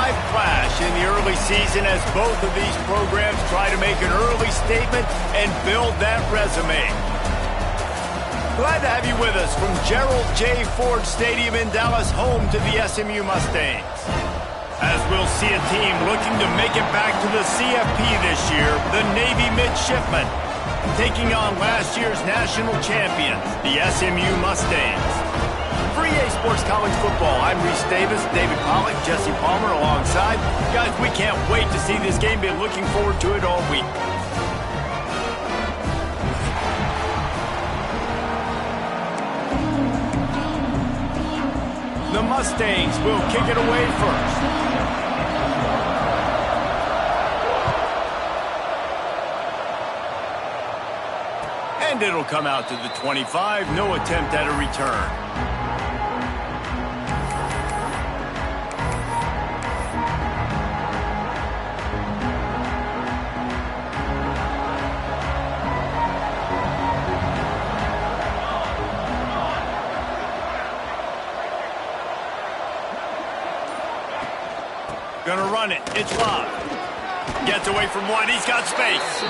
live flash in the early season as both of these programs try to make an early statement and build that resume. Glad to have you with us from Gerald J. Ford Stadium in Dallas, home to the SMU Mustangs. As we'll see a team looking to make it back to the CFP this year, the Navy Midshipmen, taking on last year's national champions, the SMU Mustangs. For EA Sports College Football, I'm Reese Davis, David Pollack, Jesse Palmer alongside. Guys, we can't wait to see this game. Been looking forward to it all week. The Mustangs will kick it away first. And it'll come out to the 25. No attempt at a return. Gonna run it. It's Love. Gets away from one. He's got space.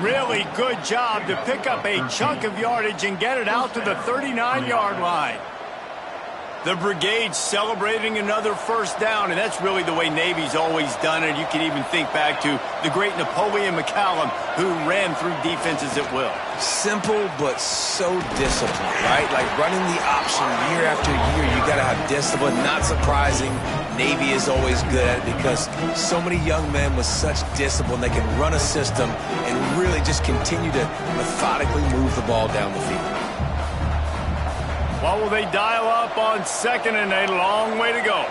Really good job to pick up a chunk of yardage and get it out to the 39-yard line. The brigade celebrating another first down, and that's really the way Navy's always done it. You can even think back to the great Napoleon McCallum, who ran through defenses at will. Simple, but so disciplined, right? Like running the option year after year, you got to have discipline. Not surprising, Navy is always good at it because so many young men with such discipline, they can run a system and really just continue to methodically move the ball down the field. What will they dial up on second and a long way to go?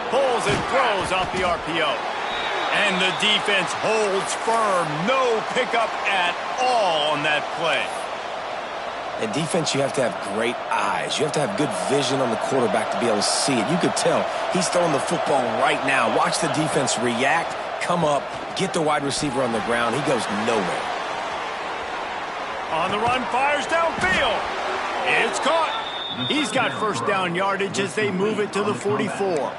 Pulls and throws off the RPO. And the defense holds firm. No pickup at all on that play. In defense, you have to have great eyes. You have to have good vision on the quarterback to be able to see it. You could tell he's throwing the football right now. Watch the defense react, come up, get the wide receiver on the ground. He goes nowhere. On the run, fires downfield. It's caught. He's got first down yardage as they move it to the 44.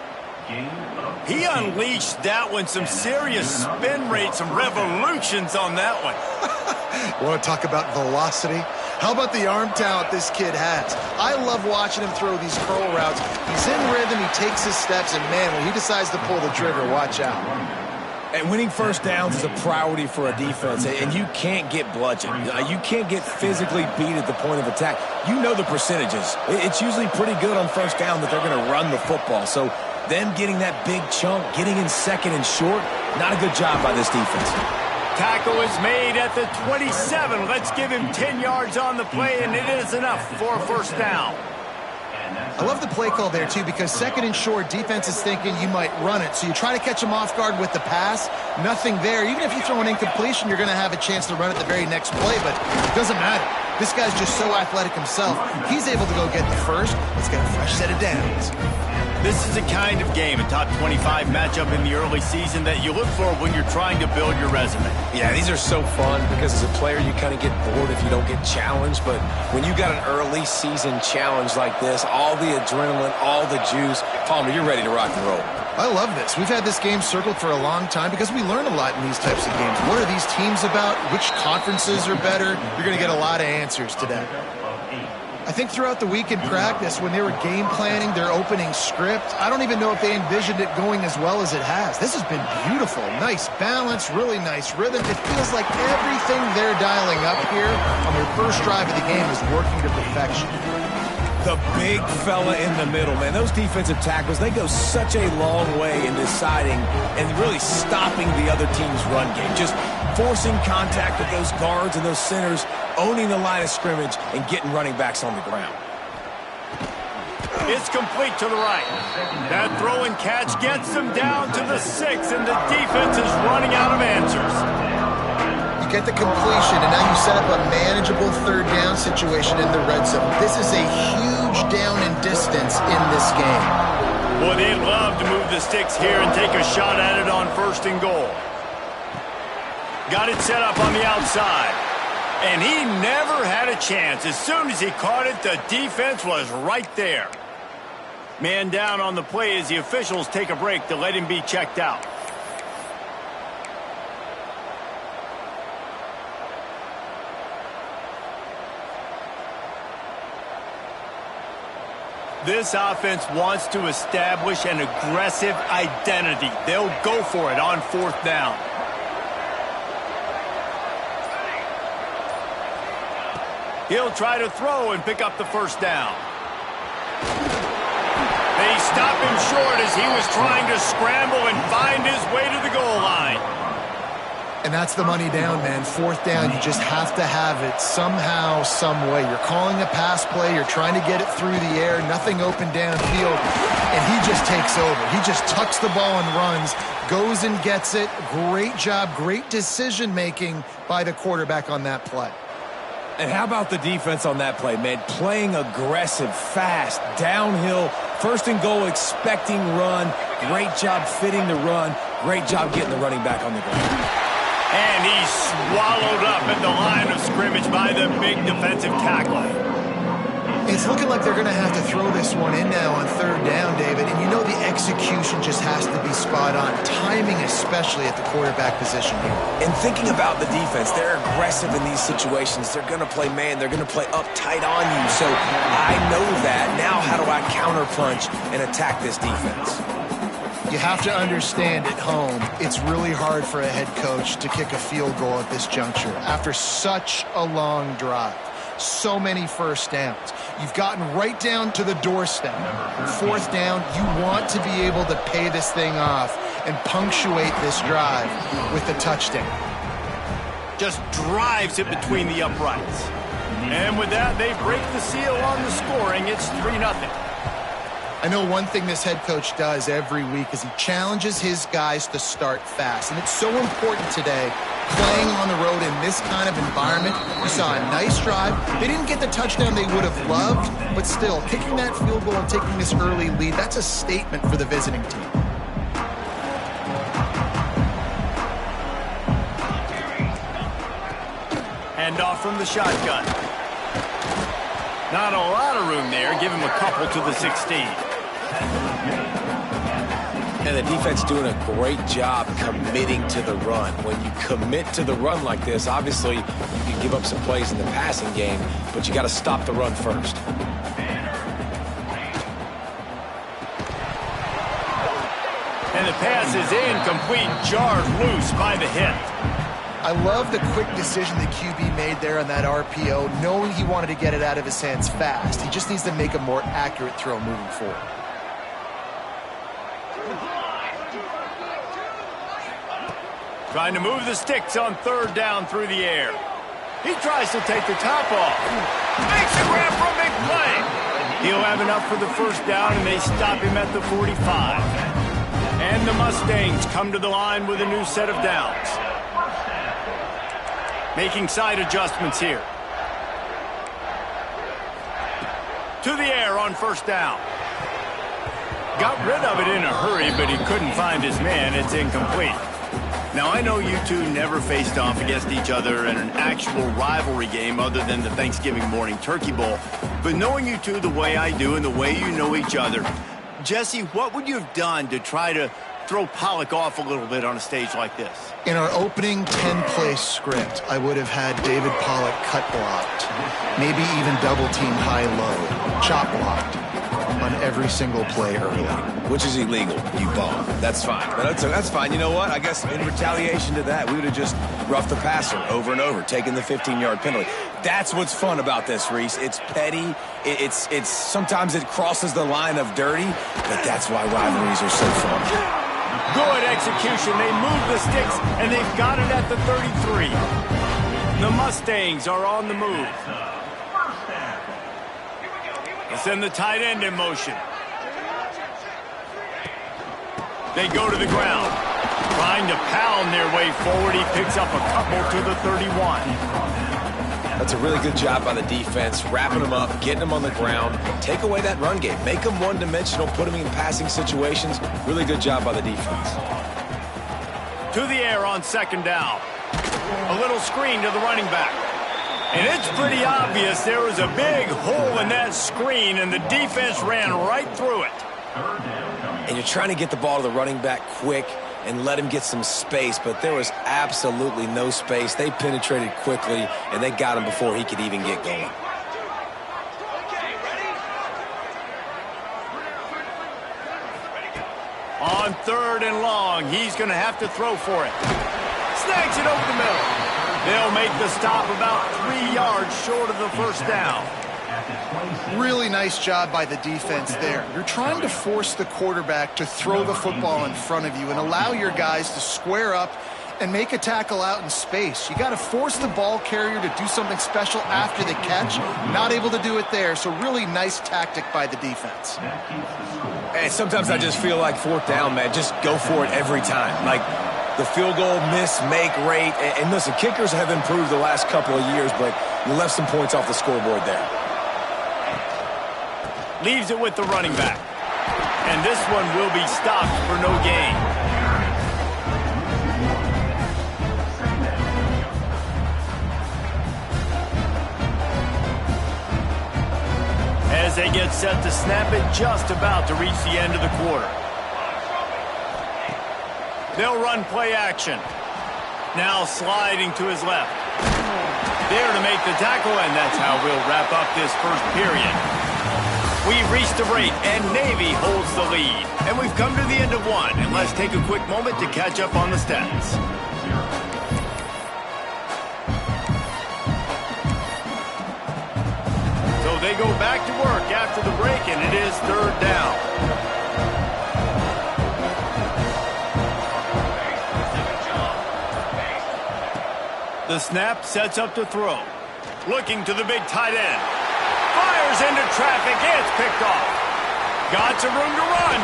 He unleashed that one. Some serious spin rate, some revolutions on that one. Want to talk about velocity? How about the arm talent this kid has? I love watching him throw these curl routes. He's in rhythm, he takes his steps, and man, when he decides to pull the trigger, watch out. And winning first downs is a priority for a defense, and you can't get bludgeoned. You can't get physically beat at the point of attack. You know the percentages. It's usually pretty good on first down that they're going to run the football. So them getting that big chunk, getting in second and short, not a good job by this defense. Tackle is made at the 27. Let's give him 10 yards on the play, and it is enough for a first down. I love the play call there, too, because second and short, defense is thinking you might run it. So you try to catch them off guard with the pass. Nothing there. Even if you throw an incompletion, you're going to have a chance to run it the very next play, but it doesn't matter. This guy's just so athletic himself. He's able to go get the first. Let's get a fresh set of downs. This is a kind of game, a top 25 matchup in the early season that you look for when you're trying to build your resume. Yeah, these are so fun because as a player you kind of get bored if you don't get challenged, but when you got an early season challenge like this, all the adrenaline, all the juice, Palmer, you're ready to rock and roll. I love this. We've had this game circled for a long time because we learn a lot in these types of games. What are these teams about? Which conferences are better? You're going to get a lot of answers today. I think throughout the week in practice, when they were game planning their opening script, I don't even know if they envisioned it going as well as it has. This has been beautiful. Nice balance, really nice rhythm. It feels like everything they're dialing up here on their first drive of the game is working to perfection. The big fella in the middle, man. Those defensive tackles, they go such a long way in deciding and really stopping the other team's run game. Just forcing contact with those guards and those centers, owning the line of scrimmage, and getting running backs on the ground. It's complete to the right. That throw and catch gets them down to the 6, and the defense is running out of answers. You get the completion, and now you set up a manageable third down situation in the red zone. This is a huge down in distance in this game. Boy, they'd love to move the sticks here and take a shot at it on 1st and goal. Got it set up on the outside. And he never had a chance. As soon as he caught it, the defense was right there. Man down on the play as the officials take a break to let him be checked out. This offense wants to establish an aggressive identity. They'll go for it on 4th down. He'll try to throw and pick up the 1st down. They stop him short as he was trying to scramble and find his way to the goal line. And that's the money down, man. 4th down, you just have to have it somehow, some way. You're calling a pass play. You're trying to get it through the air. Nothing open downfield. And he just takes over. He just tucks the ball and runs, goes and gets it. Great job, great decision-making by the quarterback on that play. And how about the defense on that play, man? Playing aggressive, fast, downhill, 1st and goal, expecting run. Great job fitting the run. Great job getting the running back on the ground. And he's swallowed up at the line of scrimmage by the big defensive tackle. It's looking like they're going to have to throw this one in now on 3rd down, David. And you know the execution just has to be spot on. Timing especially at the quarterback position here. And thinking about the defense, they're aggressive in these situations. They're going to play man. They're going to play up tight on you. So I know that. Now how do I counterpunch and attack this defense? You have to understand at home, it's really hard for a head coach to kick a field goal at this juncture after such a long drive. So many 1st downs. You've gotten right down to the doorstep. 4th down, you want to be able to pay this thing off and punctuate this drive with a touchdown. Just drives it between the uprights. And with that, they break the seal on the scoring. It's 3-0. I know one thing this head coach does every week is he challenges his guys to start fast. And it's so important today, playing on the road in this kind of environment. We saw a nice drive. They didn't get the touchdown they would have loved, but still, kicking that field goal and taking this early lead, that's a statement for the visiting team. Hand off from the shotgun. Not a lot of room there. Give him a couple to the 16. And the defense doing a great job committing to the run. When you commit to the run like this, obviously you can give up some plays in the passing game, but you got to stop the run first. And the pass is incomplete, jarred loose by the hit. I love the quick decision the QB made there on that RPO, knowing he wanted to get it out of his hands fast. He just needs to make a more accurate throw moving forward. Trying to move the sticks on 3rd down through the air. He tries to take the top off. Makes a grab for a big play. He'll have enough for the 1st down, and they stop him at the 45. And the Mustangs come to the line with a new set of downs. Making side adjustments here. To the air on 1st down. Got rid of it in a hurry, but he couldn't find his man. It's incomplete. Now, I know you two never faced off against each other in an actual rivalry game other than the Thanksgiving morning Turkey Bowl. But knowing you two the way I do and the way you know each other, Jesse, what would you have done to try to throw Pollock off a little bit on a stage like this? In our opening 10-play script, I would have had David Pollock cut blocked, maybe even double team high-low, chop blocked on every single play early. Which is illegal, you bum. That's fine. But that's fine. You know what? I guess in retaliation to that, we would have just roughed the passer over and over, taking the 15-yard penalty. That's what's fun about this, Reese. It's petty. It's sometimes it crosses the line of dirty, but that's why rivalries are so fun. Good execution. They move the sticks, and they've got it at the 33. The Mustangs are on the move. They send the tight end in motion. They go to the ground. Trying to pound their way forward. He picks up a couple to the 31. That's a really good job by the defense, wrapping them up, getting them on the ground, take away that run game, make them one-dimensional, put them in passing situations. Really good job by the defense. To the air on 2nd down. A little screen to the running back. And it's pretty obvious there was a big hole in that screen, and the defense ran right through it. And you're trying to get the ball to the running back quick and let him get some space, but there was absolutely no space. They penetrated quickly, and they got him before he could even get going. On 3rd and long, he's going to have to throw for it. Snags it over the middle. They'll make the stop about 3 yards short of the first down. Really nice job by the defense there. You're trying to force the quarterback to throw the football in front of you and allow your guys to square up and make a tackle out in space. You got to force the ball carrier to do something special after the catch. Not able to do it there, so really nice tactic by the defense. And sometimes I just feel like 4th down, man, just go for it every time. Like the field goal miss-make rate. And listen, kickers have improved the last couple of years, but you left some points off the scoreboard there. Leaves it with the running back. And this one will be stopped for no gain. As they get set to snap it, just about to reach the end of the quarter. They'll run play action. Now sliding to his left. There to make the tackle, and that's how we'll wrap up this first period. We've reached the break, and Navy holds the lead. And we've come to the end of one, and let's take a quick moment to catch up on the stats. So they go back to work after the break, and it is 3rd down. The snap sets up to throw. Looking to the big tight end. Fires into traffic. It's picked off. Got some room to run.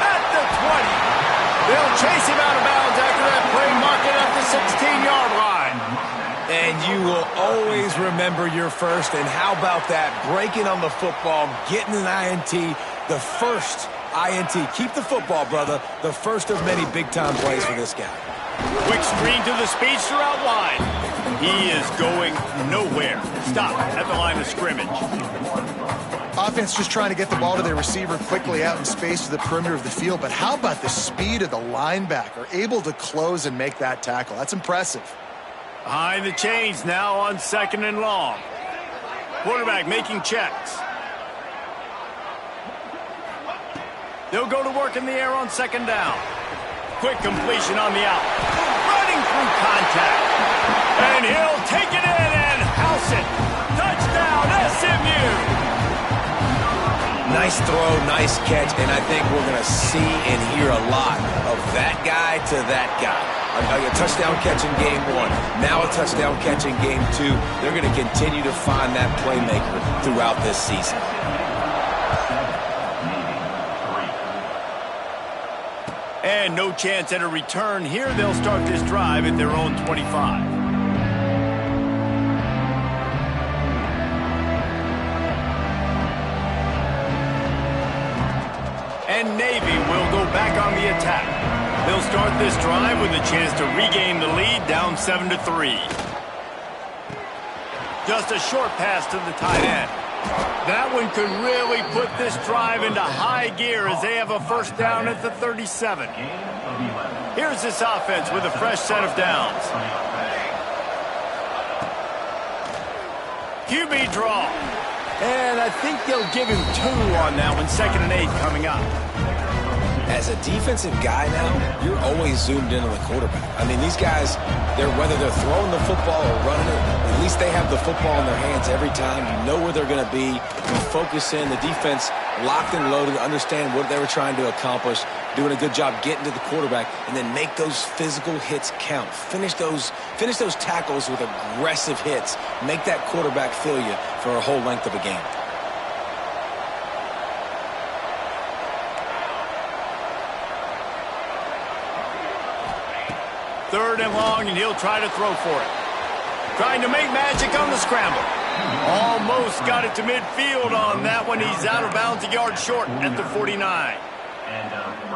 At the 20. They'll chase him out of bounds after that play, marking at the 16-yard line. And you will always remember your first. And how about that? Breaking on the football, getting an INT, the first INT. Keep the football, brother. The first of many big-time plays for this guy. Quick screen to the speedster out wide. He is going nowhere. Stop at the line of scrimmage. Offense just trying to get the ball to their receiver quickly out in space to the perimeter of the field. But how about the speed of the linebacker? Able to close and make that tackle. That's impressive. Behind the chains now on 2nd and long. Quarterback making checks. They'll go to work in the air on 2nd down. Quick completion on the out. Running through contact. And he'll take it in and house it. Touchdown, SMU. Nice throw, nice catch, and I think we're going to see and hear a lot of that guy to that guy. A touchdown catch in game 1, now a touchdown catch in game 2. They're going to continue to find that playmaker throughout this season. And no chance at a return here. They'll start this drive at their own 25. And Navy will go back on the attack. They'll start this drive with a chance to regain the lead, down 7-3. Just a short pass to the tight end. That one could really put this drive into high gear as they have a first down at the 37. Here's this offense with a fresh set of downs. QB draw. And I think they'll give him 2 on that one, 2nd and 8 coming up. As a defensive guy now, you're always zoomed in on the quarterback. I mean, these guys, whether they're throwing the football or running it, at least they have the football in their hands every time. You know where they're going to be. You focus in. The defense locked and loaded, understand what they were trying to accomplish, doing a good job getting to the quarterback, and then make those physical hits count. Finish those tackles with aggressive hits. Make that quarterback feel you for a whole length of a game. Third and long, and he'll try to throw for it. Trying to make magic on the scramble. Almost got it to midfield on that one. He's out of bounds, a yard short at the 49.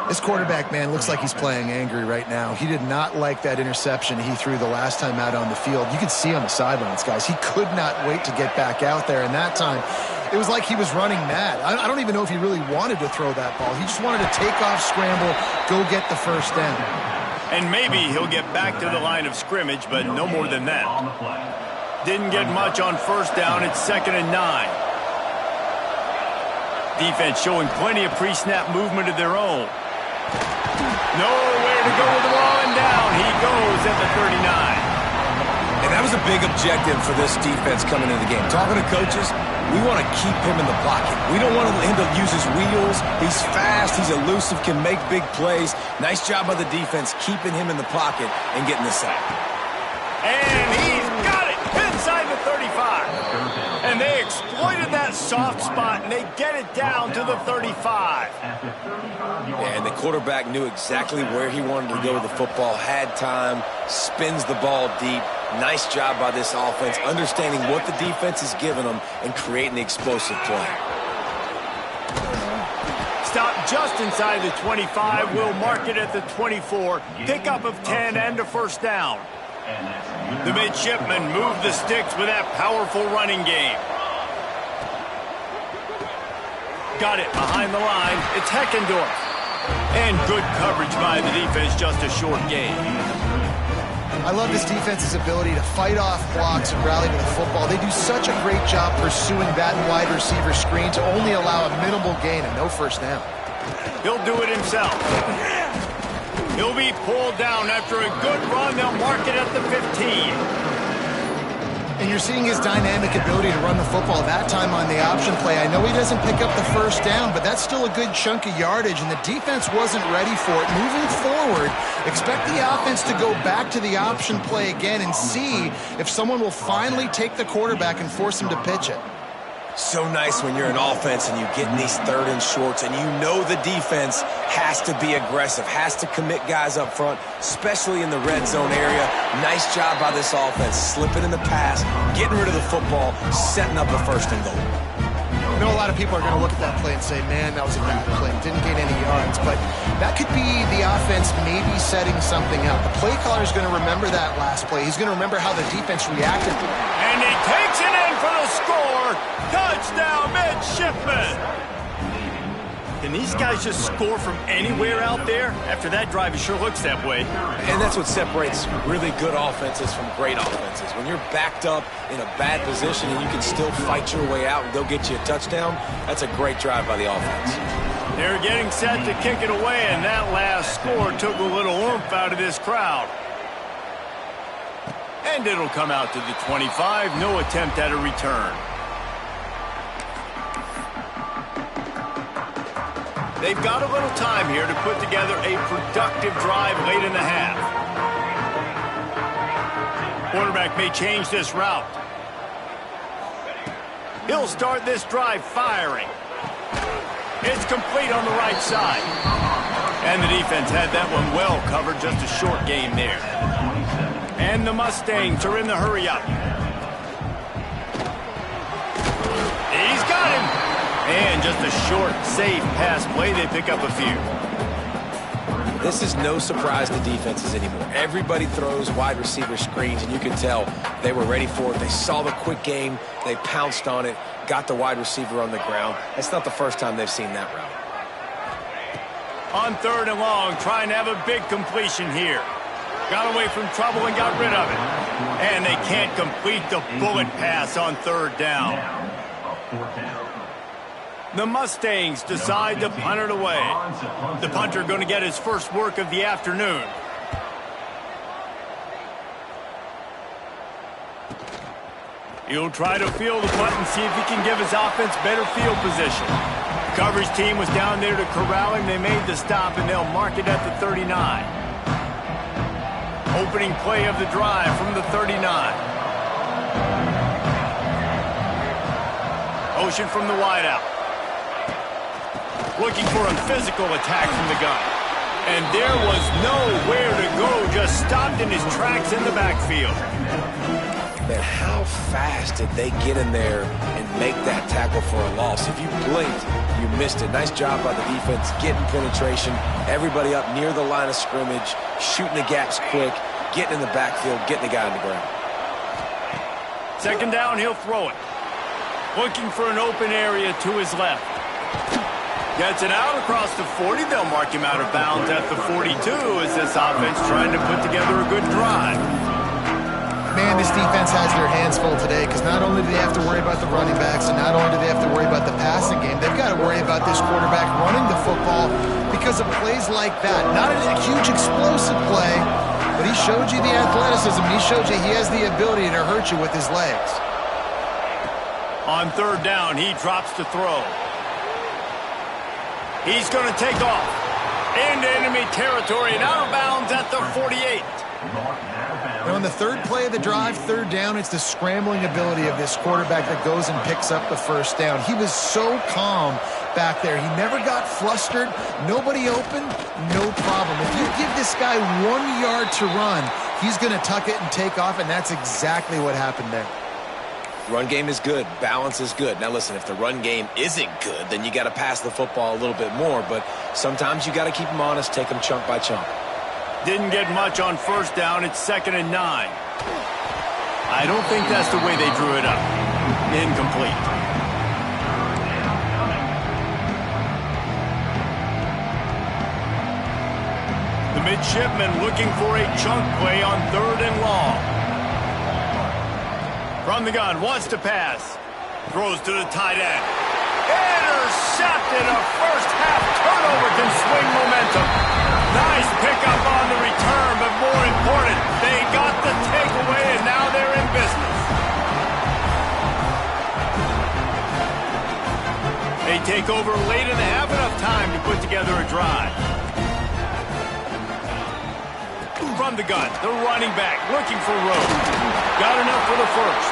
This quarterback, man, looks like he's playing angry right now. He did not like that interception he threw the last time out on the field. You could see on the sidelines, guys. He could not wait to get back out there, and that time it was like he was running mad. I don't even know if he really wanted to throw that ball. He just wanted to take off, scramble, go get the first down. And maybe he'll get back to the line of scrimmage, but no more than that. Didn't get much on first down. It's 2nd and 9. Defense showing plenty of pre-snap movement of their own. Nowhere to go with the ball, and down he goes at the 39. And that was a big objective for this defense coming into the game. Talking to coaches, we want to keep him in the pocket. We don't want him to use his wheels. He's fast, he's elusive, can make big plays. Nice job by the defense keeping him in the pocket and getting the sack. And he's got it inside the 35. And they exploited that soft spot, and they get it down to the 35. And the quarterback knew exactly where he wanted to go with the football, had time, spins the ball deep. Nice job by this offense, understanding what the defense is giving them and creating the explosive play. Stop just inside the 25. We'll mark it at the 24. Pickup of 10 and a first down. The midshipmen move the sticks with that powerful running game. Got it behind the line. It's Heckendorf. And good coverage by the defense, just a short gain. I love this defense's ability to fight off blocks and rally to the football. They do such a great job pursuing that wide receiver screen to only allow a minimal gain and no first down. He'll do it himself. He'll be pulled down after a good run. They'll mark it at the 15. And you're seeing his dynamic ability to run the football that time on the option play. I know he doesn't pick up the first down, but that's still a good chunk of yardage, and the defense wasn't ready for it. Moving forward, expect the offense to go back to the option play again and see if someone will finally take the quarterback and force him to pitch it. So nice when you're an offense and you get in these 3rd and shorts and you know the defense has to be aggressive, has to commit guys up front, especially in the red zone area. Nice job by this offense, slipping in the pass, getting rid of the football, setting up a 1st and goal. I know a lot of people are going to look at that play and say, man, that was a bad play. Didn't gain any yards, but that could be the offense maybe setting something up. The play caller is going to remember that last play. He's going to remember how the defense reacted. And he takes it in for the score. Touchdown, midshipmen. Can these guys just score from anywhere out there? After that drive, it sure looks that way. And that's what separates really good offenses from great offenses. When you're backed up in a bad position and you can still fight your way out and go get you a touchdown, that's a great drive by the offense. They're getting set to kick it away, and that last score took a little oomph out of this crowd. And it'll come out to the 25. No attempt at a return. They've got a little time here to put together a productive drive late in the half. Quarterback may change this route. He'll start this drive firing. It's complete on the right side. And the defense had that one well covered, just a short game there. And the Mustangs are in the hurry-up. He's got him. And just a short, safe pass play. They pick up a few. This is no surprise to defenses anymore. Everybody throws wide receiver screens, and you can tell they were ready for it. They saw the quick game. They pounced on it, got the wide receiver on the ground. That's not the first time they've seen that route. On 3rd and long, trying to have a big completion here. Got away from trouble and got rid of it. And they can't complete the bullet pass on 3rd down. The Mustangs decide to punt it away. The punter going to get his first work of the afternoon. He'll try to field the punt and see if he can give his offense better field position. The coverage team was down there to corral him. They made the stop, and they'll mark it at the 39. Opening play of the drive from the 39. Motion from the wideout. Looking for a physical attack from the gun. And there was nowhere to go, just stopped in his tracks in the backfield. Man, how fast did they get in there and make that tackle for a loss? If you blinked, you missed it. Nice job by the defense, getting penetration, everybody up near the line of scrimmage, shooting the gaps quick, getting in the backfield, getting the guy on the ground. Second down, he'll throw it. Looking for an open area to his left. Gets it out across the 40. They'll mark him out of bounds at the 42 as this offense trying to put together a good drive. Man, this defense has their hands full today because not only do they have to worry about the running backs and not only do they have to worry about the passing game, they've got to worry about this quarterback running the football because of plays like that. Not a huge explosive play, but he showed you the athleticism. He showed you he has the ability to hurt you with his legs. On third down, he drops to throw. He's going to take off into enemy territory and out of bounds at the 48. Now on the third play of the drive, third down, it's the scrambling ability of this quarterback that goes and picks up the first down. He was so calm back there. He never got flustered. Nobody open, no problem. If you give this guy 1 yard to run, he's going to tuck it and take off, and that's exactly what happened there. Run game is good. Balance is good. Now, listen, if the run game isn't good, then you got to pass the football a little bit more. But sometimes you got to keep them honest, take them chunk by chunk. Didn't get much on first down. It's 2nd and 9. I don't think that's the way they drew it up. Incomplete. The midshipman looking for a chunk play on 3rd and long. From the gun, wants to pass. Throws to the tight end. Intercepted. A first-half turnover can swing momentum. Nice pickup on the return, but more important, they got the takeaway, and now they're in business. They take over late and they have enough time to put together a drive. From the gun, the running back looking for Rhodes. Got enough for the first.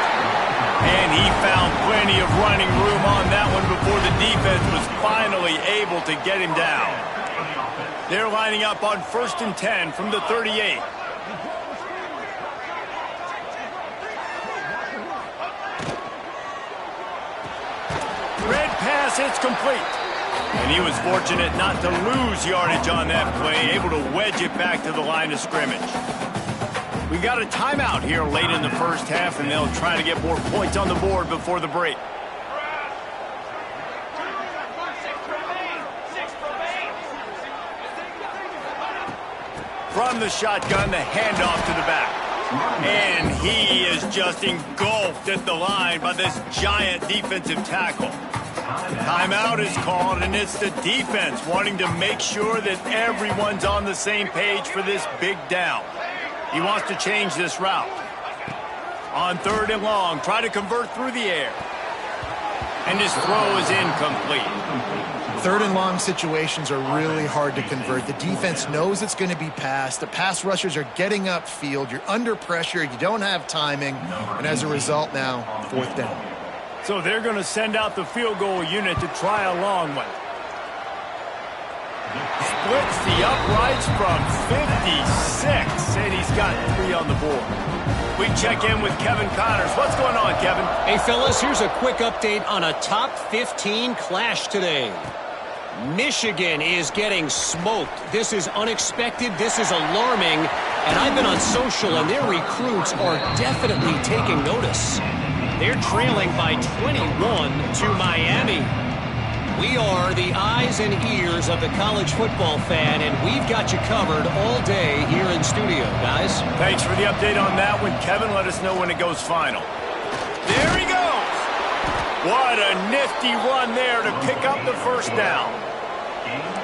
And he found plenty of running room on that one before the defense was finally able to get him down. They're lining up on 1st and 10 from the 38. Red pass hits complete. And he was fortunate not to lose yardage on that play, able to wedge it back to the line of scrimmage. We got a timeout here late in the first half, and they'll try to get more points on the board before the break. From the shotgun, the handoff to the back. And he is just engulfed at the line by this giant defensive tackle. Timeout is called, and it's the defense wanting to make sure that everyone's on the same page for this big down. He wants to change this route. On 3rd and long, try to convert through the air. And his throw is incomplete. 3rd and long situations are really hard to convert. The defense knows it's going to be passed. The pass rushers are getting upfield. You're under pressure. You don't have timing. And as a result now, 4th down. So they're going to send out the field goal unit to try a long one. Splits the uprights from 56, and he's got 3 on the board. We check in with Kevin Connors. What's going on, Kevin? Hey, fellas, here's a quick update on a top 15 clash today. Michigan is getting smoked. This is unexpected. This is alarming. And I've been on social, and their recruits are definitely taking notice. They're trailing by 21 to Miami. We are the eyes and ears of the college football fan, and we've got you covered all day here in studio, guys. Thanks for the update on that one, Kevin. Let us know when it goes final. There he goes. What a nifty run there to pick up the first down.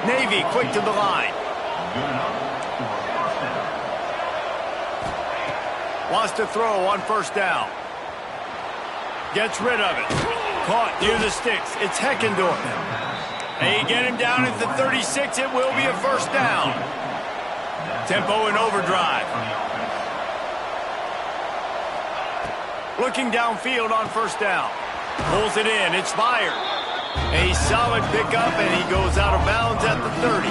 Navy quick to the line. Wants to throw on first down. Gets rid of it. Caught near the sticks. It's Heckendorf. They get him down at the 36. It will be a first down. Tempo in overdrive. Looking downfield on first down. Pulls it in. It's fired. A solid pickup, and he goes out of bounds at the 30.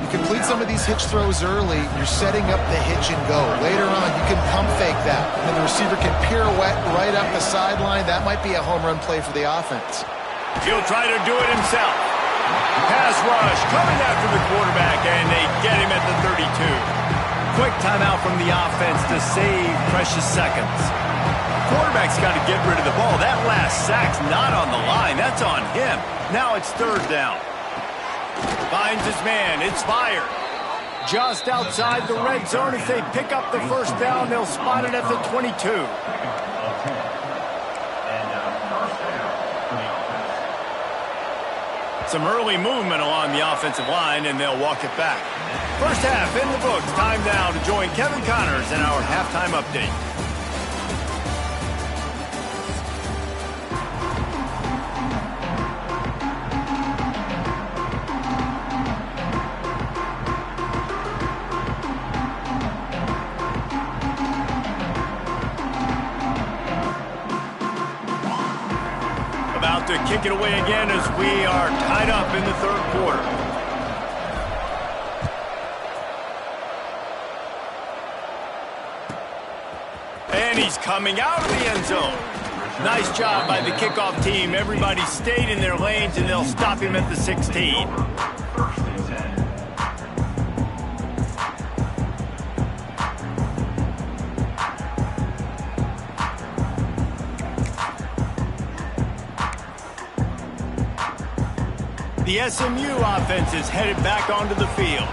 complete some of these hitch throws early, you're setting up the hitch and go. Later on, you can pump fake that, and the receiver can pirouette right up the sideline. That might be a home run play for the offense. He'll try to do it himself. Pass rush coming after the quarterback, and they get him at the 32. Quick timeout from the offense to save precious seconds. Quarterback's got to get rid of the ball. That last sack's not on the line. That's on him. Now it's third down. Finds his man. It's fired. Just outside the red zone. If they pick up the first down, they'll spot it at the 22. Some early movement along the offensive line, and they'll walk it back. First half in the books. Time now to join Kevin Connors in our halftime update. About to kick it away again as we are tied up in the third quarter. And he's coming out of the end zone. Nice job by the kickoff team. Everybody stayed in their lanes, and they'll stop him at the 16. The SMU offense is headed back onto the field.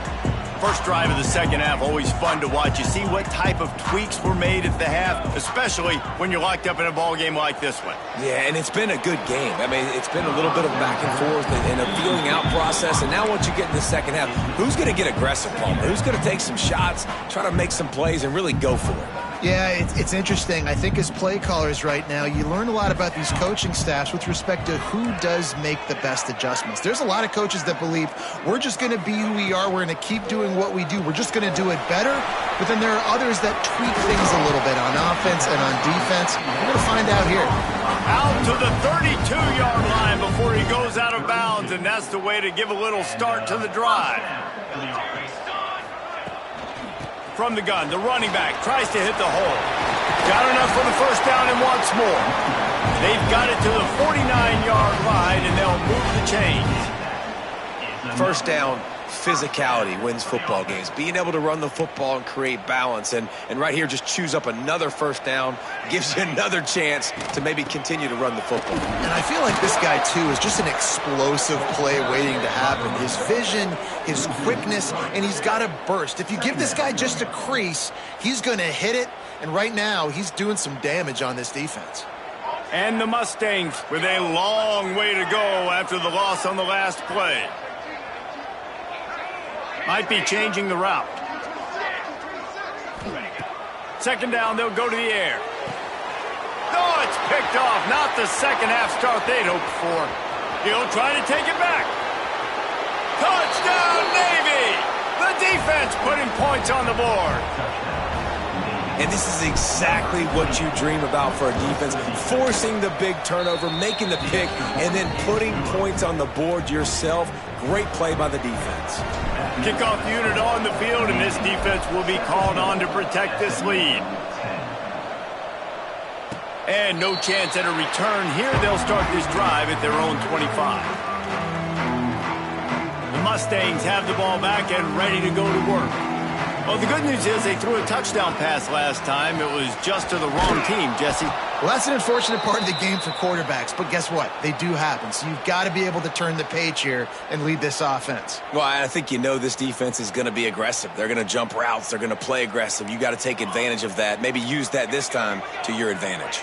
First drive of the second half, always fun to watch. You see what type of tweaks were made at the half, especially when you're locked up in a ball game like this one. Yeah, and it's been a good game. I mean, it's been a little bit of back and forth and a feeling out process. And now once you get in the second half, who's going to get aggressive, Palmer? Who's going to take some shots, try to make some plays, and really go for it? Yeah, it's interesting. I think as play callers right now, you learn a lot about these coaching staffs with respect to who does make the best adjustments. There's a lot of coaches that believe we're just going to be who we are. We're going to keep doing what we do. We're just going to do it better. But then there are others that tweak things a little bit on offense and on defense. We're going to find out here. Out to the 32-yard line before he goes out of bounds, and that's the way to give a little start to the drive. From the gun, the running back tries to hit the hole. Got enough for the first down and wants more. They've got it to the 49-yard line, and they'll move the chains. First down, physicality wins football games. Being able to run the football and create balance. And right here, just choose up another first down, gives you another chance to maybe continue to run the football. And I feel like this guy, too, is just an explosive play waiting to happen. His vision, his quickness, and he's got a burst. If you give this guy just a crease, he's going to hit it. And right now, he's doing some damage on this defense. And the Mustangs with a long way to go after the loss on the last play. Might be changing the route. Second down, they'll go to the air. Oh, it's picked off. Not the second half start they'd hoped for. He'll try to take it back. Touchdown, Navy! The defense putting points on the board. And this is exactly what you dream about for a defense. Forcing the big turnover, making the pick, and then putting points on the board yourself. Great play by the defense. Kickoff unit on the field, and this defense will be called on to protect this lead. And no chance at a return here. They'll start this drive at their own 25. The Mustangs have the ball back and ready to go to work. Well, the good news is they threw a touchdown pass last time. It was just to the wrong team, Jesse. Well, that's an unfortunate part of the game for quarterbacks, but guess what? They do happen, so you've got to be able to turn the page here and lead this offense. Well, I think you know this defense is going to be aggressive. They're going to jump routes. They're going to play aggressive. You got to take advantage of that. Maybe use that this time to your advantage.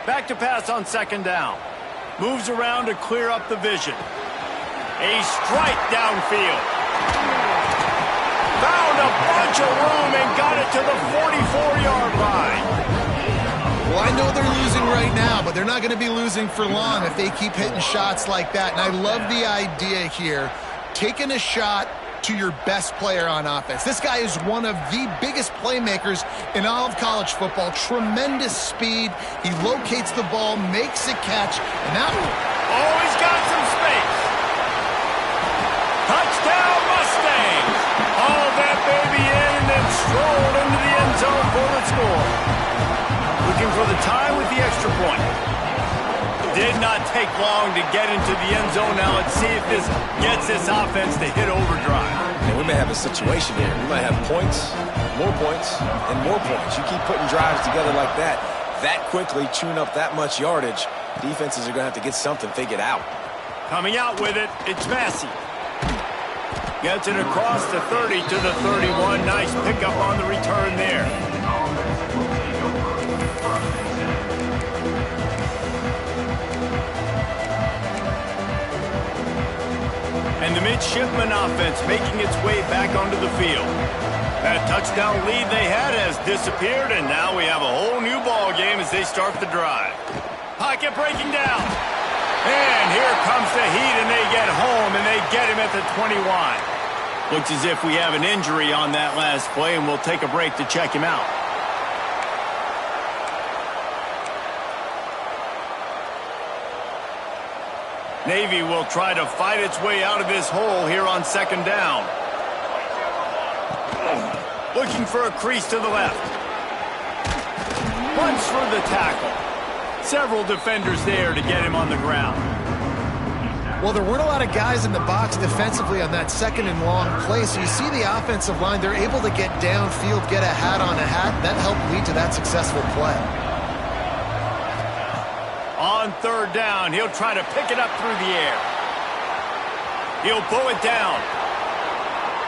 Back to pass on second down. Moves around to clear up the vision. A strike downfield. Found a bunch of room and got it to the 44-yard line. Well, I know they're losing right now, but they're not going to be losing for long if they keep hitting shots like that. And I love the idea here, taking a shot to your best player on offense. This guy is one of the biggest playmakers in all of college football. Tremendous speed. He locates the ball, makes a catch, and now... Oh, he's got some space. Touchdown, Mustang! strolled into the end zone for the score. Looking for the tie with the extra point. Did not take long to get into the end zone. Now let's see if this gets this offense to hit overdrive. And we may have a situation here. We might have points, and more points. You keep putting drives together like that quickly, chewing up that much yardage, defenses are going to have to get something figured out. Coming out with it, it's Massey. Gets it across the 30 to the 31. Nice pickup on the return there. And the midshipman offense making its way back onto the field. That touchdown lead they had has disappeared, and now we have a whole new ball game as they start the drive. Pocket breaking down. And here comes the heat, and they get home, and they get him at the 21. Looks as if we have an injury on that last play, and we'll take a break to check him out. Navy will try to fight its way out of this hole here on second down. Looking for a crease to the left. Punch for the tackle. Several defenders there to get him on the ground. Well, there weren't a lot of guys in the box defensively on that second and long play, so you see the offensive line, they're able to get downfield, get a hat on a hat. That helped lead to that successful play. On third down, he'll try to pick it up through the air. He'll pull it down.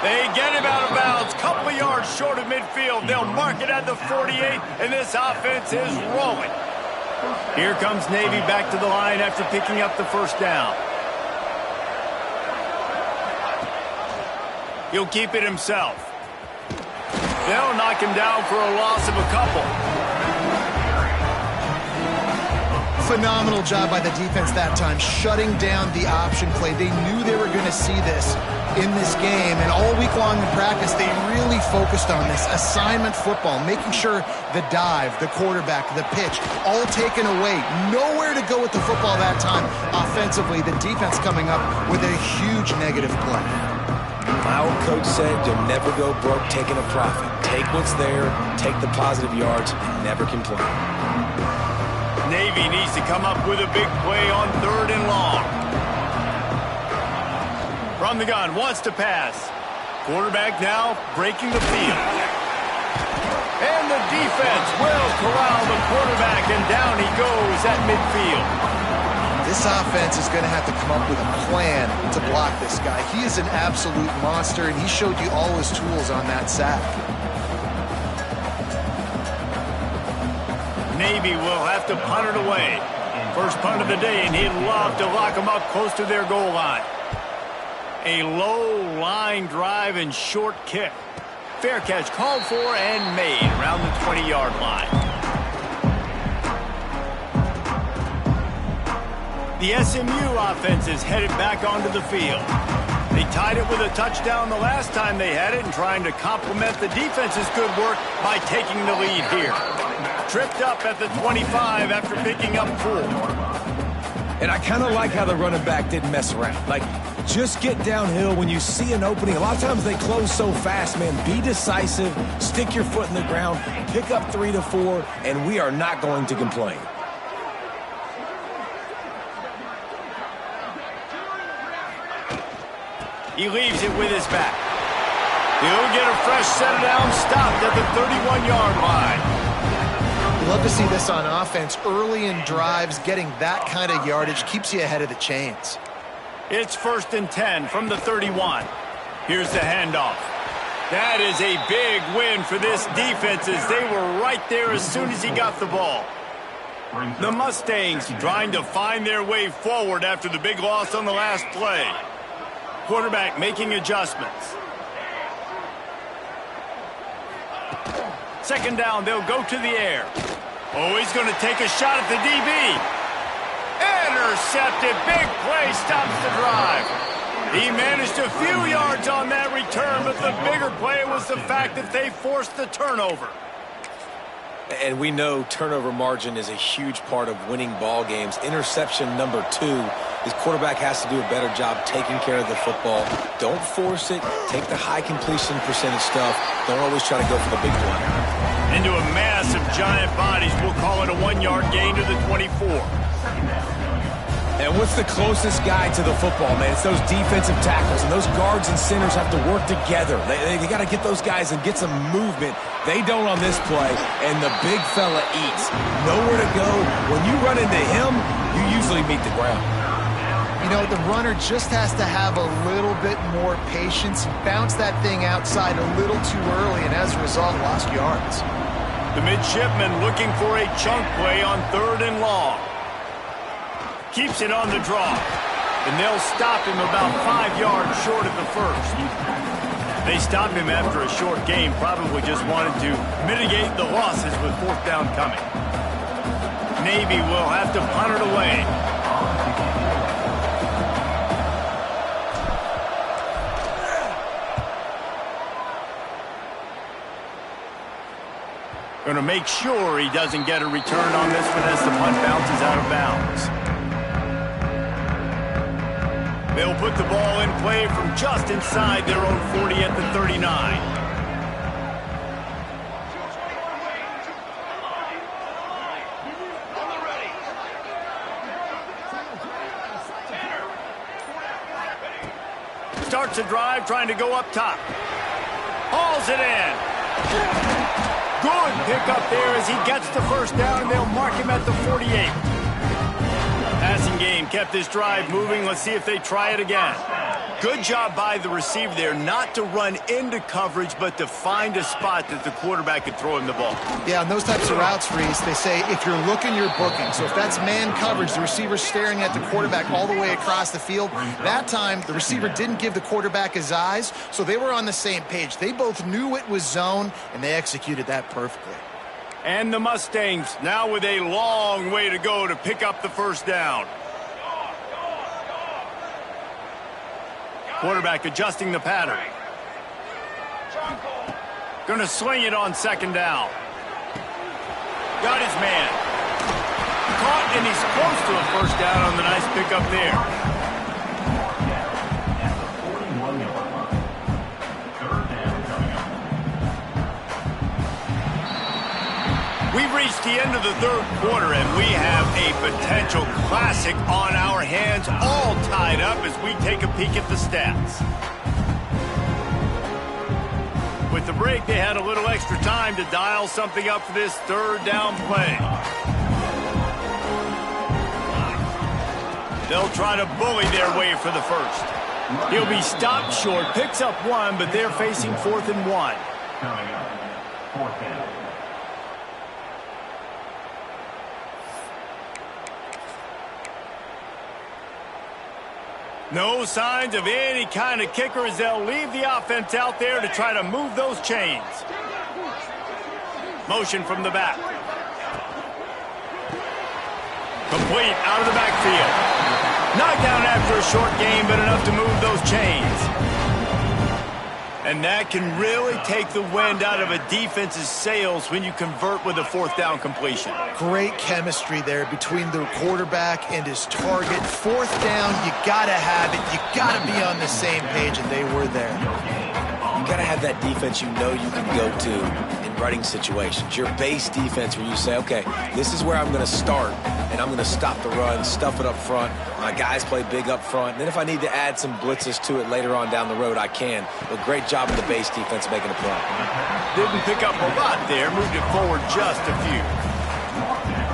They get him out of bounds, couple of yards short of midfield. They'll mark it at the 48, and this offense is rolling. Here comes Navy back to the line after picking up the first down. He'll keep it himself. They'll knock him down for a loss of a couple. Phenomenal job by the defense that time, shutting down the option play. They knew they were going to see this in this game, and all week long in practice, they really focused on this assignment football, making sure the dive, the quarterback, the pitch, all taken away. Nowhere to go with the football that time. Offensively, the defense coming up with a huge negative play. My old coach said you'll never go broke taking a profit. Take what's there, take the positive yards, and never complain. Navy needs to come up with a big play on third and long. From the gun, wants to pass. Quarterback now breaking the field. And the defense will corral the quarterback, and down he goes at midfield. This offense is going to have to come up with a plan to block this guy. He is an absolute monster, and he showed you all his tools on that sack. Navy will have to punt it away. First punt of the day, and he'd love to lock them up close to their goal line. A low line drive and short kick. Fair catch called for and made around the 20-yard line. The SMU offense is headed back onto the field. They tied it with a touchdown the last time they had it and trying to complement the defense's good work by taking the lead here. Tripped up at the 25 after picking up 4. And I kind of like how the running back didn't mess around. Like, just get downhill when you see an opening. A lot of times they close so fast, man. Be decisive, stick your foot in the ground, pick up 3 to 4, and we are not going to complain. He leaves it with his back. He'll get a fresh set down, stopped at the 31-yard line. Love to see this on offense. Early in drives, getting that kind of yardage keeps you ahead of the chains. It's 1st and 10 from the 31. Here's the handoff. That is a big win for this defense as they were right there as soon as he got the ball. The Mustangs trying to find their way forward after the big loss on the last play. Quarterback making adjustments. Second down, they'll go to the air. Oh, he's going to take a shot at the DB. Intercepted. Big play stops the drive. He managed a few yards on that return, but the bigger play was the fact that they forced the turnover. And we know turnover margin is a huge part of winning ball games. Interception number 2 His quarterback has to do a better job taking care of the football. Don't force it. Take the high completion percentage stuff. Don't always try to go for the big play. Into a mass of giant bodies. We'll call it a 1-yard gain to the 24. And what's the closest guy to the football, man? It's those defensive tackles, and those guards and centers have to work together. They got to get those guys and get some movement. They don't on this play, and the big fella eats. Nowhere to go. When you run into him, you usually meet the ground. You know, the runner just has to have a little bit more patience. He bounced that thing outside a little too early, and as a result, lost yards. The midshipman looking for a chunk play on 3rd and long. Keeps it on the draw, and they'll stop him about 5 yards short of the first. They stop him after a short game, probably just wanted to mitigate the losses with 4th down coming. Navy will have to punt it away. Going to make sure he doesn't get a return on this one as the punt bounces out of bounds. They'll put the ball in play from just inside their own 40 at the 39. Starts a drive trying to go up top. Hauls it in. Good pick up there as he gets the first down, and they'll mark him at the 48. Passing game kept this drive moving. Let's see if they try it again. Good job by the receiver there not to run into coverage, but to find a spot that the quarterback could throw him the ball. Yeah, on those types of routes, Reese, they say if you're looking, you're booking. So if that's man coverage, the receiver's staring at the quarterback all the way across the field. That time, the receiver didn't give the quarterback his eyes, so they were on the same page. They both knew it was zone, and they executed that perfectly. And the Mustangs now with a long way to go to pick up the first down. Quarterback adjusting the pattern. Going to sling it on 2nd down. Got his man. Caught, and he's close to a first down on the nice pickup there. We've reached the end of the 3rd quarter, and we have a potential classic on our hands, all tied up as we take a peek at the stats. With the break, they had a little extra time to dial something up for this 3rd down play. They'll try to bully their way for the first. He'll be stopped short, picks up 1, but they're facing 4th and 1. Coming up, 4th down. No signs of any kind of kicker as they'll leave the offense out there to try to move those chains. Motion from the back. Complete out of the backfield. Knocked down after a short game, but enough to move those chains. And that can really take the wind out of a defense's sails when you convert with a 4th down completion. Great chemistry there between the quarterback and his target. 4th down, you gotta have it. You gotta be on the same page, and they were there. You got to have that defense you know you can go to in running situations. Your base defense where you say, okay, this is where I'm going to start, and I'm going to stop the run, stuff it up front. My guys play big up front. And then if I need to add some blitzes to it later on down the road, I can. But great job of the base defense making a play. Didn't pick up a lot there, moved it forward just a few.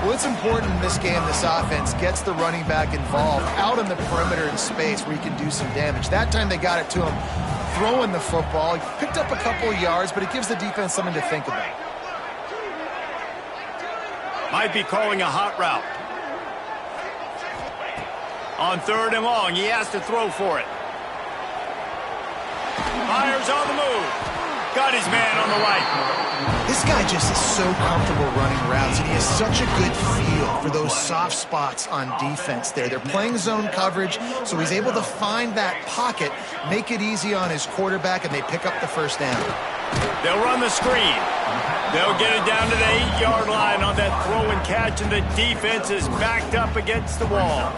Well, it's important in this game this offense gets the running back involved out on the perimeter in space where he can do some damage. That time they got it to him throwing the football. He picked up a couple of yards, but it gives the defense something to think about. Might be calling a hot route. On 3rd and long, he has to throw for it. Fires on the move. Got his man on the right. This guy just is so comfortable running routes, and he has such a good feel for those soft spots on defense there. They're playing zone coverage, so he's able to find that pocket, make it easy on his quarterback, and they pick up the first down. They'll run the screen. They'll get it down to the 8-yard line on that throw and catch, and the defense is backed up against the wall.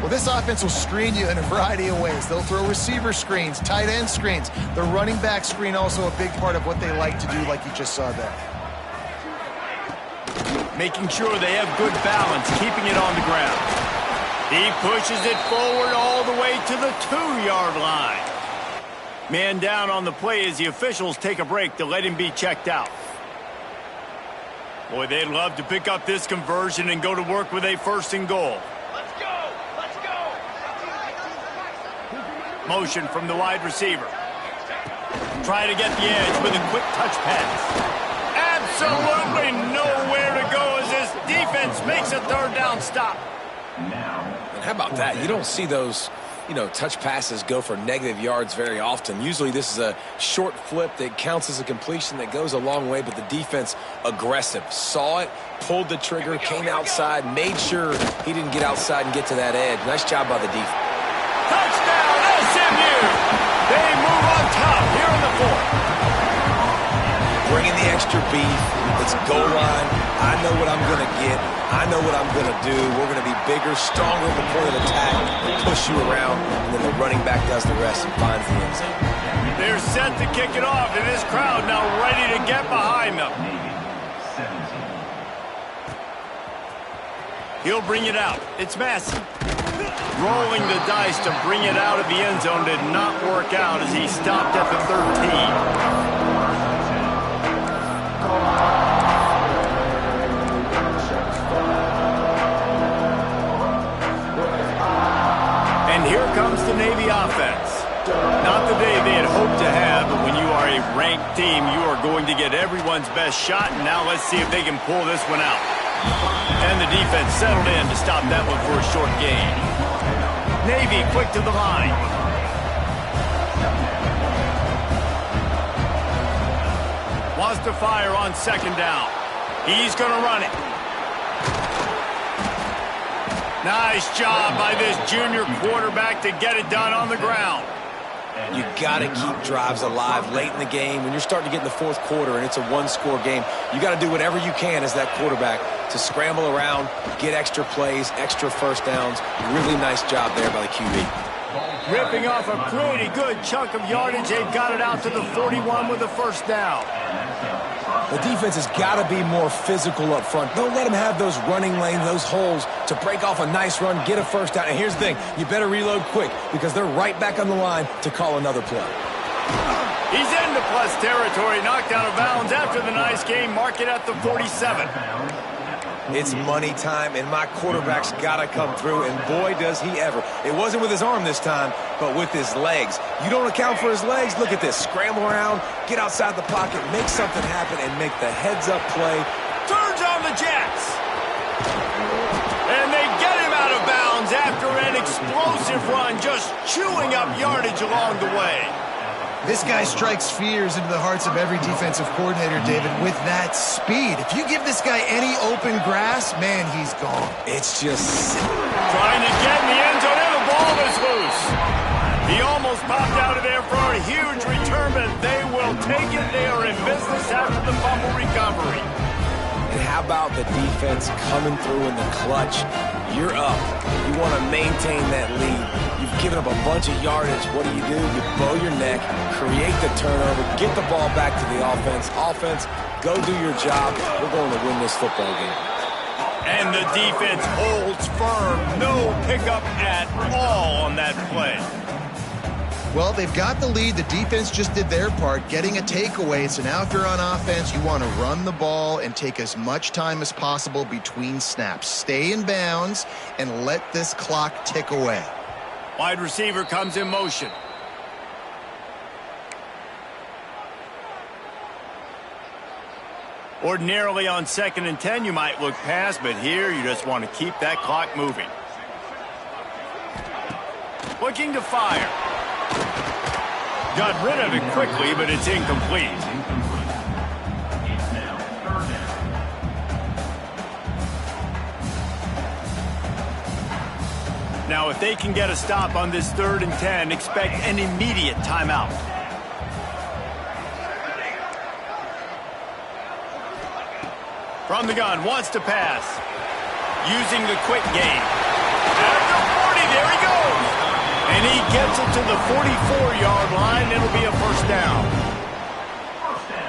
Well, this offense will screen you in a variety of ways. They'll throw receiver screens, tight end screens. The running back screen also a big part of what they like to do, like you just saw there. Making sure they have good balance, keeping it on the ground. He pushes it forward all the way to the 2-yard line. Man down on the play as the officials take a break to let him be checked out. Boy, they'd love to pick up this conversion and go to work with a 1st and goal. Let's go! Let's go! Motion from the wide receiver. Try to get the edge with a quick touch pass. Absolutely nowhere to go as this defense makes a 3rd down stop. And how about that? You don't see those, touch passes go for negative yards very often. Usually this is a short flip that counts as a completion that goes a long way, but the defense aggressive. Saw it, pulled the trigger, came outside, made sure he didn't get outside and get to that edge. Nice job by the defense. Touchdown, SMU! They move on top here in the 4th. Bringing the extra beef. It's goal line. I know what I'm going to get. I know what I'm going to do. We're going to be bigger, stronger at the point of attack, and push you around, and then the running back does the rest and finds the end zone. They're set to kick it off, and this crowd now ready to get behind them. He'll bring it out. It's Massey. Rolling the dice to bring it out of the end zone did not work out as he stopped at the 13. And here comes the Navy offense. Not the day they had hoped to have, but when you are a ranked team, you are going to get everyone's best shot, and now let's see if they can pull this one out. And the defense settled in to stop that one for a short gain. Navy quick to the line. Wants to fire on 2nd down. He's going to run it. Nice job by this junior quarterback to get it done on the ground. You got to keep drives alive late in the game. When you're starting to get in the 4th quarter and it's a 1-score game, you got to do whatever you can as that quarterback to scramble around, get extra plays, extra 1st downs. Really nice job there by the QB. Ripping off a pretty good chunk of yardage. They've got it out to the 41 with a 1st down. The defense has got to be more physical up front. Don't let them have those running lanes, those holes to break off a nice run, get a 1st down. And here's the thing, you better reload quick because they're right back on the line to call another play. He's into plus territory, knocked out of bounds after the nice game. Mark it at the 47. It's money time, and my quarterback's got to come through, and boy, does he ever. It wasn't with his arm this time, but with his legs. You don't account for his legs? Look at this. Scramble around, get outside the pocket, make something happen, and make the heads-up play. Turns on the Jets. And they get him out of bounds after an explosive run, just chewing up yardage along the way. This guy strikes fears into the hearts of every defensive coordinator, David, with that speed. If you give this guy any open grass, man, he's gone. It's just... Trying to get in the end zone, and the ball is loose. He almost popped out of there for a huge return, but they will take it. They are in business after the fumble recovery. And how about the defense coming through in the clutch? You're up. You want to maintain that lead. You've given up a bunch of yardage. What do? You bow your neck, create the turnover, get the ball back to the offense. Offense, go do your job. We're going to win this football game. And the defense holds firm. No pickup at all on that play. Well, they've got the lead. The defense just did their part, getting a takeaway. So now if you're on offense, you want to run the ball and take as much time as possible between snaps. Stay in bounds and let this clock tick away. Wide receiver comes in motion. Ordinarily on 2nd and 10, you might look past, but here you just want to keep that clock moving. Looking to fire. Got rid of it quickly, but it's incomplete. Now, if they can get a stop on this 3rd and 10, expect an immediate timeout. From the gun, wants to pass. Using the quick game. At the 40, there he goes. And he gets it to the 44-yard line. It'll be a first down.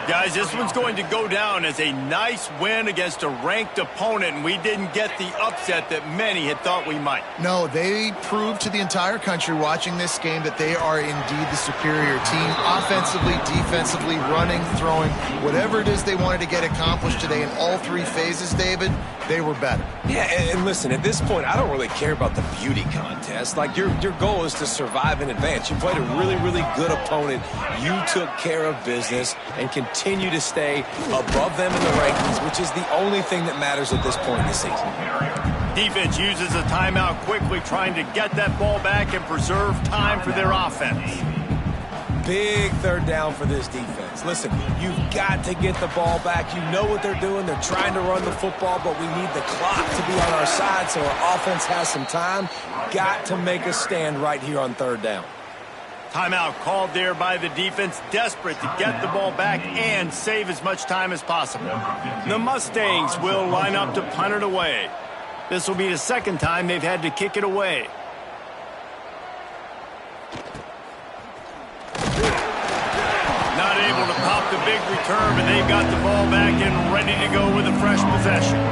Guys, this one's going to go down as a nice win against a ranked opponent, and we didn't get the upset that many had thought we might. No, they proved to the entire country watching this game that they are indeed the superior team. Offensively, defensively, running, throwing, whatever it is they wanted to get accomplished today in all three phases, David, they were better. Yeah, and listen, at this point, I don't really care about the beauty contest. Like, your goal is to survive and advance. You played a really, really good opponent. You took care of business and continue to stay above them in the rankings, which is the only thing that matters at this point in the season. Defense uses a timeout quickly, trying to get that ball back and preserve time for their offense. Big third down for this defense. Listen, you've got to get the ball back. You know what they're doing. They're trying to run the football, but we need the clock to be on our side so our offense has some time. Got to make a stand right here on third down. Timeout called there by the defense, desperate to get the ball back and save as much time as possible. The Mustangs will line up to punt it away. This will be the second time they've had to kick it away. Not able to pop the big return, but they've got the ball back and ready to go with a fresh possession.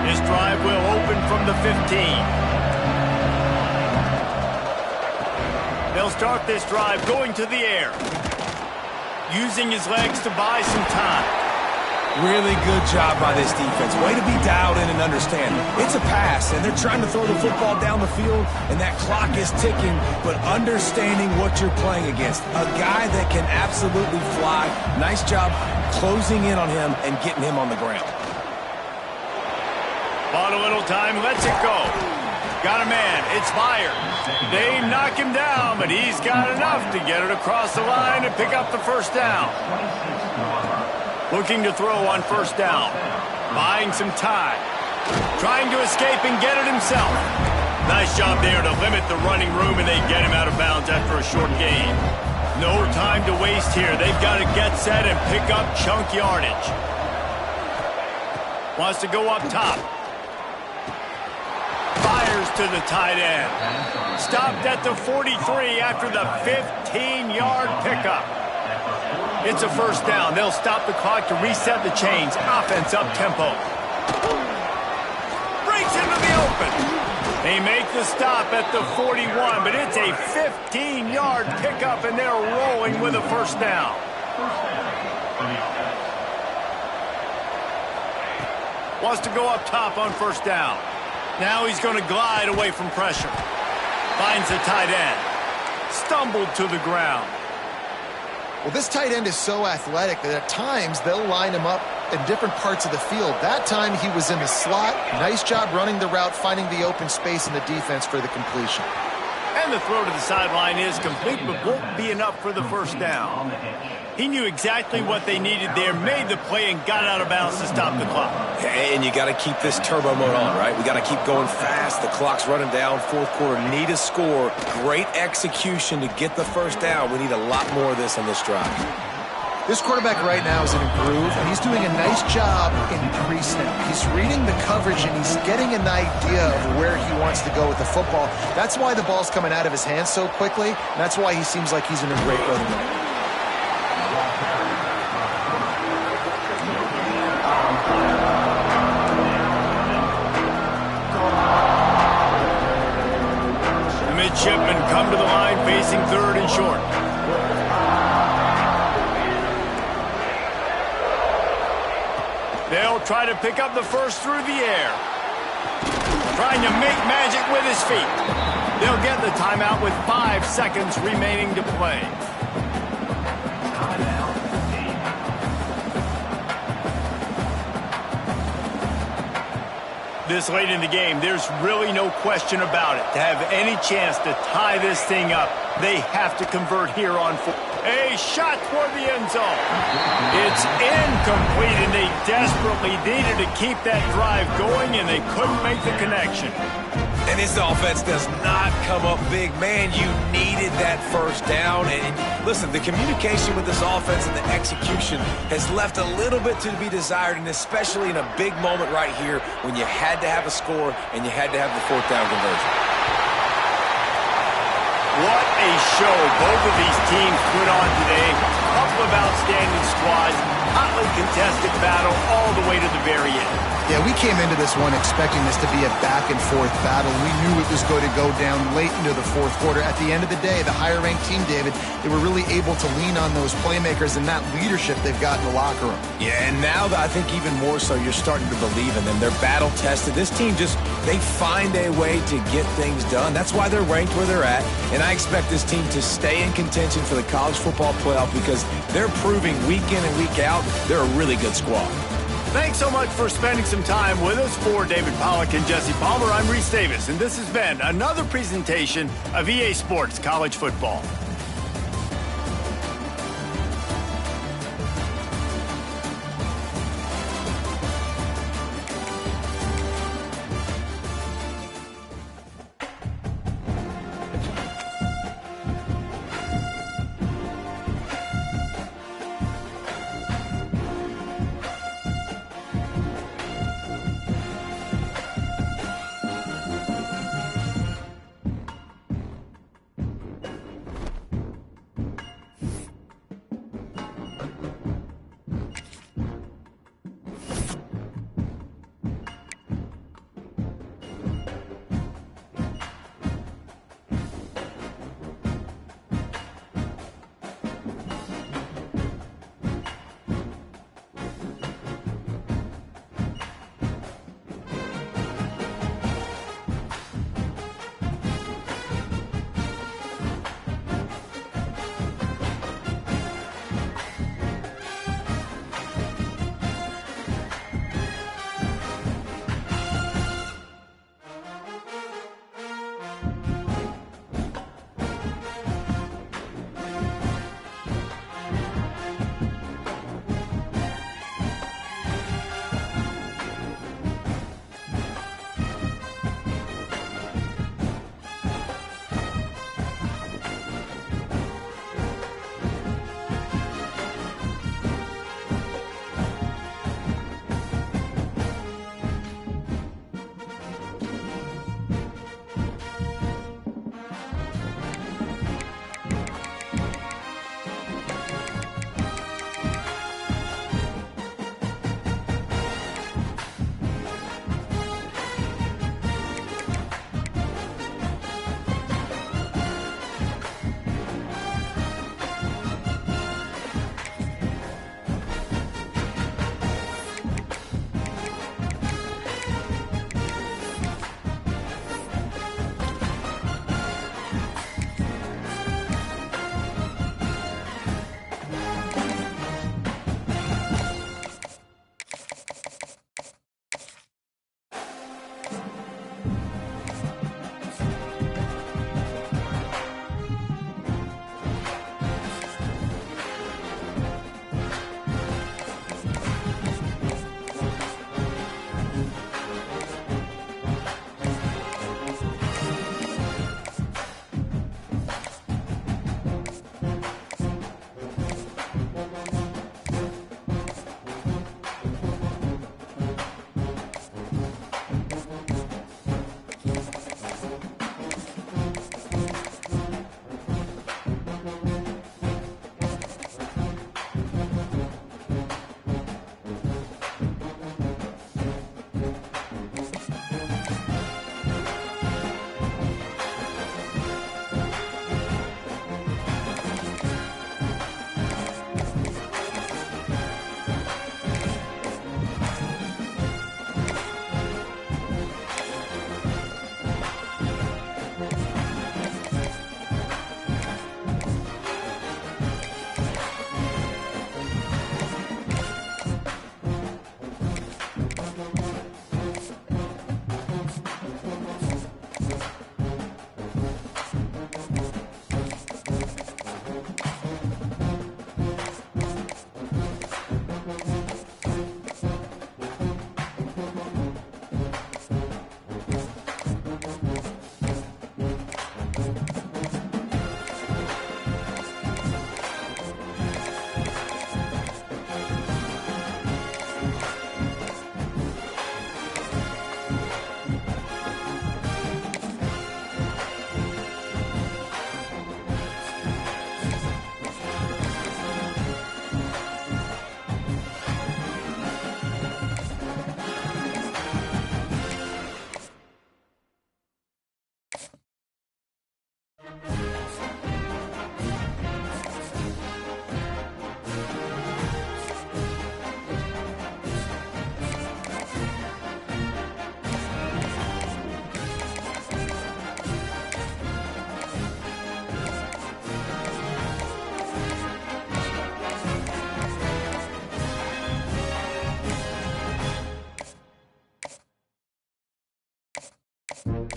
This drive will open from the 15. They'll start this drive going to the air, using his legs to buy some time. Really good job by this defense. Way to be dialed in and understand. It's a pass, and they're trying to throw the football down the field, and that clock is ticking, but understanding what you're playing against. A guy that can absolutely fly. Nice job closing in on him and getting him on the ground. Bought a little time, lets it go. Got a man, it's Meyer. They knock him down, but he's got enough to get it across the line and pick up the first down. Looking to throw on first down. Buying some time. Trying to escape and get it himself. Nice job there to limit the running room, and they get him out of bounds after a short gain. No time to waste here. They've got to get set and pick up chunk yardage. Wants to go up top. Fires to the tight end. Stopped at the 43 after the 15-yard pickup. It's a first down. They'll stop the clock to reset the chains. Offense up-tempo. Breaks into the open. They make the stop at the 41, but it's a 15-yard pickup, and they're rolling with a first down. Wants to go up top on first down. Now he's going to glide away from pressure. Finds the tight end. Stumbled to the ground. Well, this tight end is so athletic that at times they'll line him up in different parts of the field. That time he was in the slot. Nice job running the route, finding the open space in the defense for the completion. And the throw to the sideline is complete, but won't be enough for the first down. He knew exactly what they needed there, made the play, and got out of bounds to stop the clock. And you got to keep this turbo mode on, right? We got to keep going fast. The clock's running down. Fourth quarter, need a score. Great execution to get the first down. We need a lot more of this on this drive. This quarterback right now is in a groove, and he's doing a nice job in pre-snap. He's reading the coverage, and he's getting an idea of where he wants to go with the football. That's why the ball's coming out of his hands so quickly, and that's why he seems like he's in a great rhythm. Midshipmen come to the line facing third and short. They'll try to pick up the first through the air. Trying to make magic with his feet. They'll get the timeout with 5 seconds remaining to play. This late in the game, there's really no question about it. To have any chance to tie this thing up, they have to convert here on 4. A shot toward the end zone. It's incomplete, and they desperately needed to keep that drive going, and they couldn't make the connection. And this offense does not come up big. Man, you needed that first down. And listen, the communication with this offense and the execution has left a little bit to be desired, and especially in a big moment right here when you had to have a score and you had to have the fourth down conversion. What a show both of these teams put on today. A couple of outstanding squads, hotly contested battle all the way to the very end. Yeah, we came into this one expecting this to be a back-and-forth battle. We knew it was going to go down late into the fourth quarter. At the end of the day, the higher-ranked team, David, they were really able to lean on those playmakers and that leadership they've got in the locker room. Yeah, and now I think even more so, you're starting to believe in them. They're battle-tested. This team they find a way to get things done. That's why they're ranked where they're at, and I expect this team to stay in contention for the college football playoff because they're proving week in and week out they're a really good squad. Thanks so much for spending some time with us. For David Pollack and Jesse Palmer, I'm Reese Davis, and this has been another presentation of EA Sports College Football.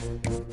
Back.